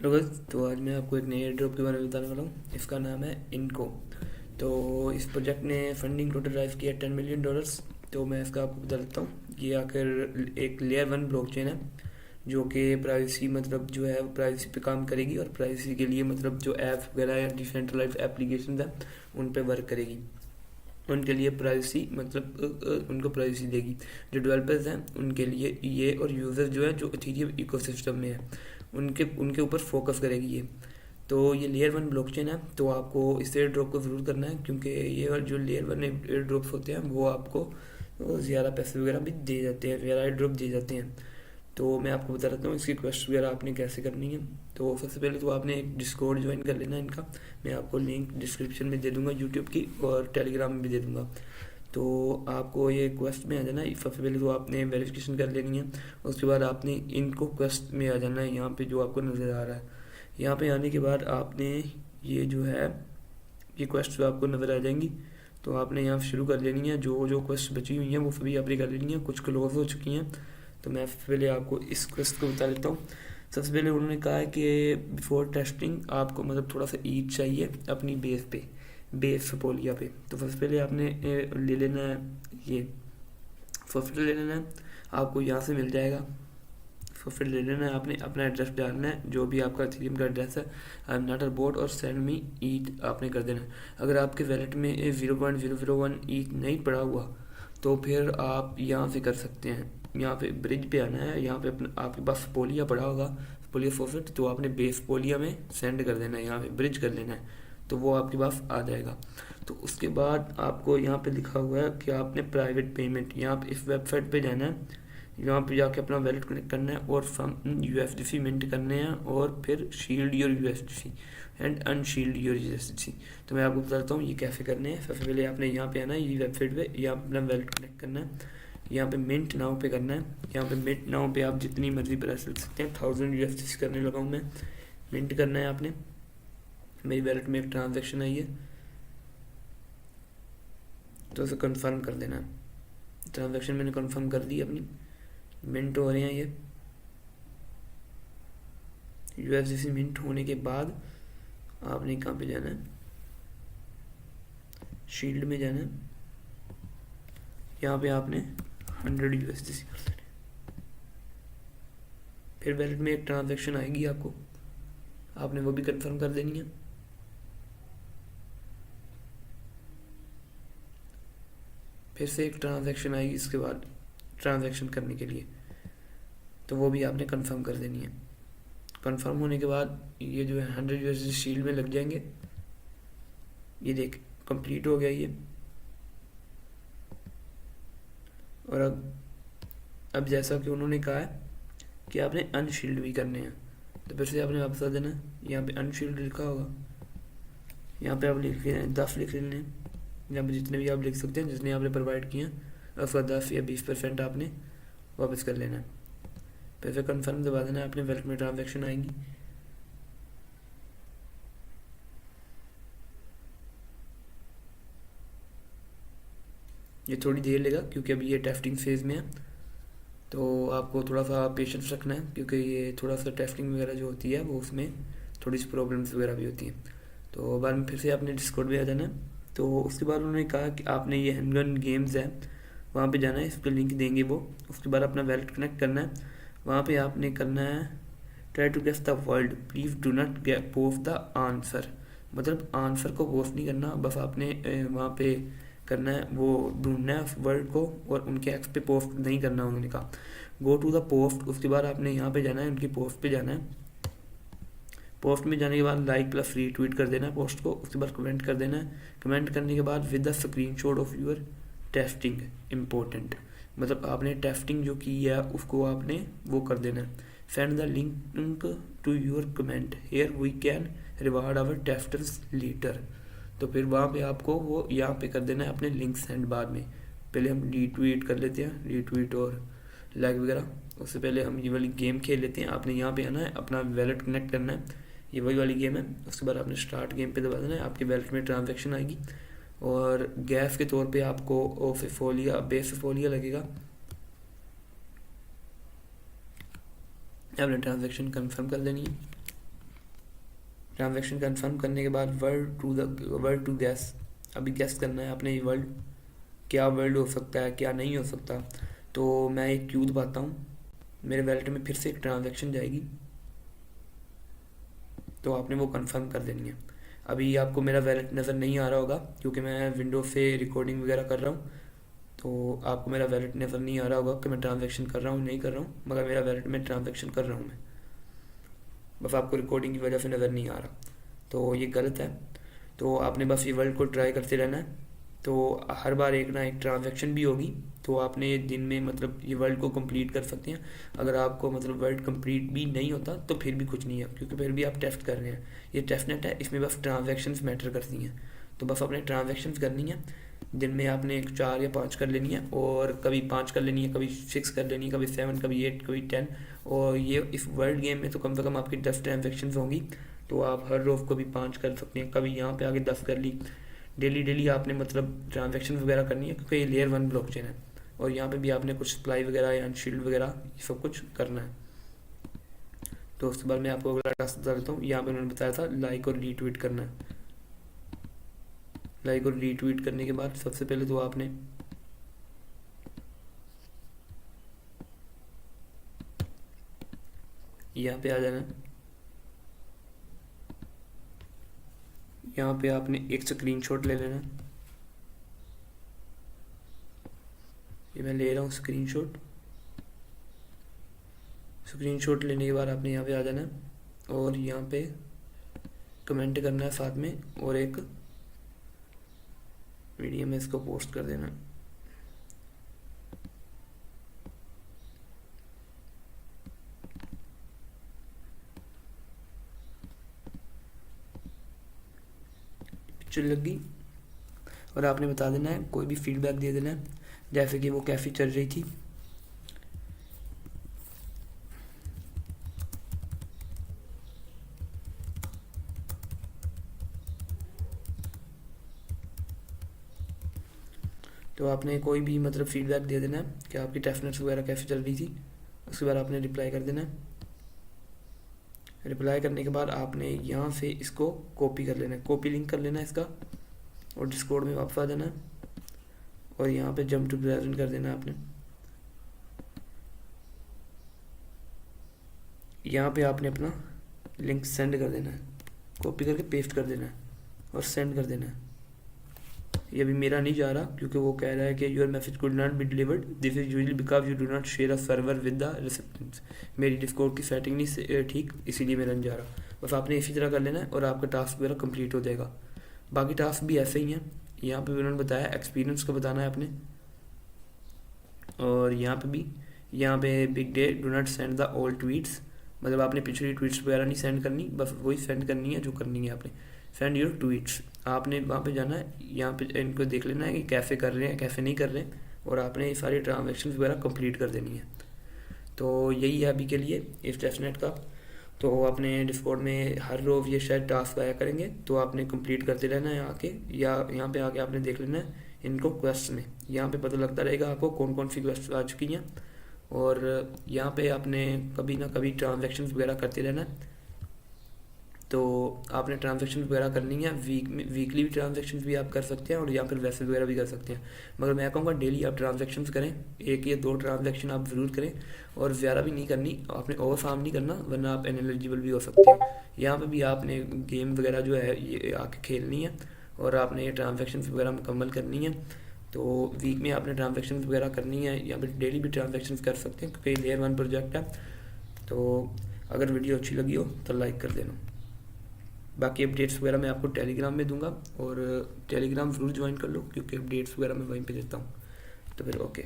Hello guys, तो आज मैं आपको एक नए एयर ड्रॉप के बारे में बताने वाला हूँ। इसका नाम है इनको। तो इस प्रोजेक्ट ने फंडिंग टोटल राइज किया $10 मिलियन। तो मैं इसका आपको बता देता हूँ। ये आखिर एक लेयर 1 ब्लॉकचेन है जो कि प्राइवेसी मतलब जो है प्राइवेसी पे काम करेगी और प्राइवेसी के लिए मतलब जो ऐप वगैरह या डिसेंट्रलाइज एप्लीकेशन है उन पे वर्क करेगी। उनके लिए प्राइवेसी मतलब उनको प्राइवेसी देगी। जो डेवलपर्स हैं उनके लिए ये और यूज़र जो है जो इथीरियम इकोसिस्टम में है उनके उनके ऊपर फोकस करेगी ये। तो ये लेयर 1 ब्लॉकचेन है, तो आपको इस एयर ड्रॉप को ज़रूर करना है क्योंकि ये जो लेयर 1 एयर ड्रॉप्स होते हैं वो आपको ज़्यादा पैसे वगैरह भी दे जाते हैं, ज़्यादा एयर ड्रॉप दे जाते हैं। तो मैं आपको बता देता हूँ इसकी क्वेस्ट वगैरह आपने कैसे करनी है। तो सबसे पहले तो आपने एक डिस्कॉर्ड ज्वाइन कर लेना है इनका। मैं आपको लिंक डिस्क्रिप्शन में दे दूंगा यूट्यूब की, और टेलीग्राम में भी दे दूंगा। तो आपको ये क्वेस्ट में आ जाना है। सबसे पहले तो आपने वेरिफिकेशन कर लेनी है। उसके बाद आपने इनको क्वेस्ट में आ जाना है, यहाँ पे जो आपको नज़र आ रहा है। यहाँ पे आने के बाद आपने ये जो है ये क्वेस्ट आपको नज़र आ जाएंगी। तो आपने यहाँ शुरू कर लेनी है। जो जो क्वेस्ट बची हुई हैं वो सभी आपने कर लेनी है, कुछ क्लोज हो चुकी हैं। तो मैं पहले आपको इस क्वेस्ट को बता देता हूँ। सबसे पहले उन्होंने कहा है कि बिफोर टेस्टिंग आपको मतलब थोड़ा सा ईच चाहिए अपनी बेस पे, बेस पोलिया पे। तो सबसे पहले आपने ले लेना है ये सॉफ्टवेयर ले लेना है। आपको यहाँ से मिल जाएगा सॉफ्टवेयर ले लेना है। आपने अपना एड्रेस डालना है, जो भी आपका इथेरियम का एड्रेस है। I am not a boat और सेंड मी ईट आपने कर देना है। अगर आपके वैलेट में 0.001 ईट नहीं पड़ा हुआ तो फिर आप यहाँ से कर सकते हैं। यहाँ पे ब्रिज पे आना है। यहाँ पे अपना आपके पास पोलिया पड़ा होगा, पोलिया सॉफ्टवेयर, तो आपने बेस पोलिया में सेंड कर देना है, यहाँ पे ब्रिज कर लेना है। तो वो आपके पास आ जाएगा। तो उसके बाद आपको यहाँ पे लिखा हुआ है कि आपने प्राइवेट पेमेंट, यहाँ पे इस वेबसाइट पे जाना है। यहाँ पे जाके अपना वैलेट कनेक्ट करना है और फ्रॉम यूएसडीसी मिंट करने हैं, और फिर shield your USDC and unshield your USDC. तो मैं आपको बताता हूँ ये कैसे करने हैं। सबसे पहले आपने यहाँ पे आना है, ये वेबसाइट पे यहाँ अपना वैलेट कनेक्ट करना है। यहाँ पे मिंट नाउ पे करना है। यहाँ पे मिंट नाउ पे आप जितनी मर्जी प्राइस रख सकते हैं। 1000 यूएसडीसी करने लगा हूँ मैं। मिंट करना है आपने। मेरी वैलेट में एक ट्रांजेक्शन आई है तो उसे कंफर्म कर देना है। ट्रांजेक्शन मैंने कंफर्म कर दी अपनी। मिंट हो रहे हैं ये। यूएसडीसी मिंट होने के बाद आपने कहाँ पे जाना है, शील्ड में जाना है। यहाँ पे आपने 100 यूएसडीसी कर देना। फिर वैलेट में एक ट्रांजेक्शन आएगी आपको, आपने वो भी कंफर्म कर देनी है। फिर से एक ट्रांजेक्शन आएगी इसके बाद ट्रांजेक्शन करने के लिए, तो वो भी आपने कंफर्म कर देनी है। कंफर्म होने के बाद ये जो है 100 यूएसडी शील्ड में लग जाएंगे। ये देख कंप्लीट हो गया ये। और अब जैसा कि उन्होंने कहा है कि आपने अनशील्ड भी करने हैं, तो फिर से आपने वापस आ देना है। यहाँ पे अनशील्ड लिखा होगा, यहाँ पे आप लिख लेना 10 लिख लेने हैं। यहाँ पे जितने भी आप लिख सकते हैं जितने आपने प्रोवाइड किए हैं, उसका 10 या 20% आपने वापस कर लेना है। फिर से कन्फर्म दबा देना है, अपने वैलेट में ट्रांजेक्शन आएंगी। ये थोड़ी देर लेगा क्योंकि अभी ये टेस्टिंग फेज में है, तो आपको थोड़ा सा पेशेंस रखना है क्योंकि ये थोड़ा सा टेस्टिंग वगैरह जो होती है वो उसमें थोड़ी सी प्रॉब्लम्स वगैरह भी होती हैं। तो बाद में फिर से आपने डिस्कॉर्ड पे आ जाना है। तो उसके बाद उन्होंने कहा कि आपने ये हैंडगन गेम्स है वहाँ पे जाना है, इस पर लिंक देंगे वो। उसके बाद अपना वैलेट कनेक्ट करना है। वहाँ पे आपने करना है try to guess the world, please do not get post the answer. मतलब आंसर को पोस्ट नहीं करना, बस आपने वहाँ पे करना है वो ढूंढना है उस वर्ड को, और उनके एक्स पे पोस्ट नहीं करना। उन्होंने कहा गो टू द पोस्ट। उसके बाद आपने यहाँ पे जाना है, उनकी पोस्ट पे जाना है। पोस्ट में जाने के बाद लाइक प्लस रीट्वीट कर देना है पोस्ट को। उसके बाद कमेंट कर देना है। कमेंट करने के बाद with the screenshot of your testing important, मतलब आपने टेस्टिंग जो की है उसको आपने वो कर देना है। Send the link to your comment here we can reward our testers later. तो फिर वहाँ पे आपको वो यहाँ पे कर देना है अपने लिंक सेंड। बाद में पहले हम रीट्वीट कर लेते हैं, रीट्वीट और लाइक वगैरह। उससे पहले हम ये वाली गेम खेल लेते हैं। आपने यहाँ पे आना है, अपना वैलेट कनेक्ट करना है, ये वही वाली गेम है। उसके बाद आपने स्टार्ट गेम पे दबा देना है, आपके वैलेट में ट्रांजेक्शन आएगी और गैस के तौर पे आपको फिफोलिया बेस फिफोलिया लगेगा। आपने ट्रांजेक्शन कंफर्म कर देनी है। ट्रांजैक्शन कंफर्म करने के बाद वर्ड टू गैस, अभी गैस करना है आपने ये वर्ड क्या वर्ड हो सकता है क्या नहीं हो सकता। तो मैं एक क्यू दबाता हूँ, मेरे वैलेट में फिर से एक ट्रांजैक्शन जाएगी, तो आपने वो कंफर्म कर देनी है। अभी आपको मेरा वैलेट नज़र नहीं आ रहा होगा क्योंकि मैं विंडो से रिकॉर्डिंग वगैरह कर रहा हूँ, तो आपको मेरा वैलेट नज़र नहीं आ रहा होगा कि मैं ट्रांजैक्शन कर रहा हूँ नहीं कर रहा हूँ, मगर मेरा वैलेट में ट्रांजैक्शन कर रहा हूँ मैं, बस आपको रिकॉर्डिंग की वजह से नज़र नहीं आ रहा, तो ये गलत है। तो आपने बस ये वर्ड को ट्राई करते रहना है, तो हर बार एक ना एक ट्रांजैक्शन भी होगी, तो आपने दिन में मतलब ये वर्ड को कंप्लीट कर सकते हैं। अगर आपको मतलब वर्ड कंप्लीट भी नहीं होता तो फिर भी कुछ नहीं है, क्योंकि फिर भी आप टेस्ट कर रहे हैं, ये टेस्ट नेट है, इसमें बस ट्रांजैक्शंस मैटर करती हैं। तो बस आपने ट्रांजैक्शंस करनी है, दिन में आपने एक 4 या 5 कर लेनी है, और कभी 5 कर लेनी है, कभी 6 कर लेनी है, कभी 7, कभी 8, कभी 10। और ये इस वर्ल्ड गेम में तो कम से कम आपकी 10 ट्रांजेक्शन होंगी, तो आप हर रोज़ कभी 5 कर सकते हैं, कभी यहाँ पे आके 10 कर ली। डेली आपने मतलब ट्रांजेक्शन वगैरह करनी है, क्योंकि ये लेयर 1 ब्लॉकचेन है, और यहाँ पे भी आपने कुछ सप्लाई वगैरह या शील्ड वगैरह ये सब कुछ करना है। तो उसके बाद मैं आपको अगला टास्क बता देता हूँ। यहाँ पे उन्होंने बताया था लाइक और रीट्वीट करना है। लाइक और रीट्वीट करने के बाद सबसे पहले तो आपने यहाँ पे आ जाना है। यहाँ पे आपने एक स्क्रीनशॉट ले लेना है, ये मैं ले रहा हूँ स्क्रीनशॉट। स्क्रीनशॉट लेने के बाद आपने यहाँ पे आ जाना है, और यहाँ पे कमेंट करना है साथ में, और एक वीडियो में इसको पोस्ट कर देना। पिक्चर लग गई, और आपने बता देना है, कोई भी फीडबैक दे देना है, जैसे कि वो कैसी चल रही थी। तो आपने कोई भी मतलब फीडबैक दे देना है कि आपकी टेस्टनेट्स वगैरह कैसे चल रही थी। उसके बाद आपने रिप्लाई कर देना है। रिप्लाई करने के बाद आपने यहाँ से इसको कॉपी कर लेना है, कॉपी लिंक कर लेना है इसका, और डिस्कॉर्ड में वापस आ जाना है, और यहाँ पे जंप टू प्रेजेंट कर देना है आपने। यहाँ पे आपने अपना लिंक सेंड कर देना है, कॉपी करके पेस्ट कर देना है और सेंड कर देना है। ये भी मेरा नहीं जा रहा क्योंकि वो कह रहा है कि your message could not be delivered, this is usually because you do not share a server with the recipients. मेरी डिस्कॉर्ड की सेटिंग नहीं ठीक, इसीलिए मेरा नहीं जा रहा। बस आपने इसी तरह कर लेना है और आपका टास्क वगैरह कंप्लीट हो जाएगा। बाकी टास्क भी ऐसे ही हैं। यहाँ पे उन्होंने बताया एक्सपीरियंस का बताना है आपने, और यहाँ पे big day do not send the old tweets, मतलब आपने पिछली ट्वीट्स वगैरह नहीं सेंड करनी, बस वही सेंड करनी है जो करनी है आपने। सेंड योर ट्वीट्स, आपने वहाँ पे जाना है, यहाँ पे इनको देख लेना है कि कैसे कर रहे हैं कैसे नहीं कर रहे हैं, और आपने ये सारी ट्रांजेक्शन वगैरह कंप्लीट कर देनी है। तो यही है अभी के लिए इस टेस्टनेट का। तो आपने डिस्कॉर्ड में हर रोज़ ये शायद टास्क आया करेंगे, तो आपने कंप्लीट करते रहना है आके, या यहाँ पे आके आपने देख लेना है इनको क्वेस्ट में, यहाँ पे पता लगता रहेगा आपको कौन कौन सी क्वेस्ट आ चुकी हैं। और यहाँ पे आपने कभी ना कभी ट्रांजेक्शन वगैरह करते रहना है। तो आपने ट्रांजेक्शन वगैरह करनी है, वीकली भी ट्रांजेक्शन भी आप कर सकते हैं, और या फिर वैसे वगैरह भी कर सकते हैं, मगर मैं कहूँगा डेली आप ट्रांजेक्शन करें, 1 या 2 ट्रांजेक्शन आप ज़रूर करें, और ज़्यादा भी नहीं करनी, आपने ओवर फार्म नहीं करना वरना आप इनएलिजिबल भी हो सकते हैं। यहाँ पे भी आपने गेम वगैरह जो है ये आके खेलनी है, और आपने ये ट्रांजेक्शन वगैरह मुकम्मल करनी है। तो वीक में आपने ट्रांजेक्शन वगैरह करनी है, या फिर डेली भी ट्रांजेक्शन कर सकते हैं, क्योंकि लेयर 1 प्रोजेक्ट है। तो अगर वीडियो अच्छी लगी हो तो लाइक कर देना। बाकी अपडेट्स वगैरह मैं आपको टेलीग्राम में दूंगा, और टेलीग्राम ज़रूर ज्वाइन कर लो, क्योंकि अपडेट्स वगैरह मैं वहीं पे देता हूँ। तो फिर ओके।